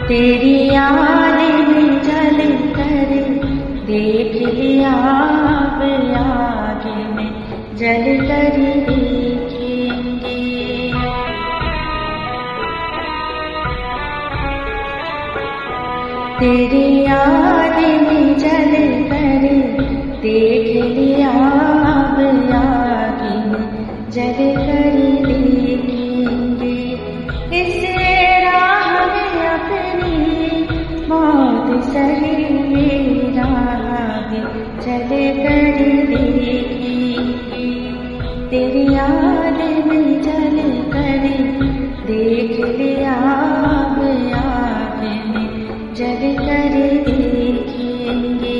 तेरी याद में जल कर देख लिया, अब आगे में जल कर देखेंगे। तेरी याद में जल कर देख लिया, अब आगे में जल कर देखेंगे। इस राह में अपनी मौत सही राह चल कर देखेंगे। तेरी याद में जल कर देख लिया, अब आगे में जल कर देखेंगे।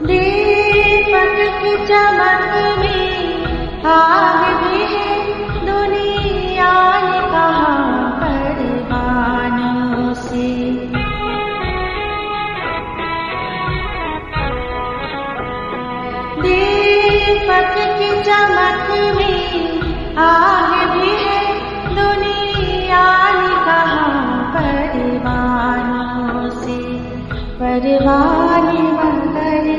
दीपक की चमक में आग भी है, दुनिया ने कहा परवानों से। दीपक की चमक में आग भी है, दुनिया ने कहा परवानों से। परवाने मगर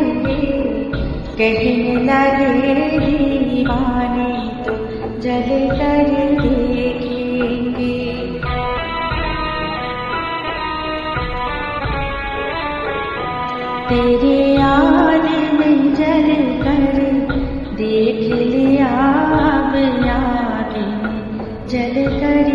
कहने लगे दीवाने तो जल कर देखेंगे। तेरी याद में जल कर देख लिया, अब आगे जल कर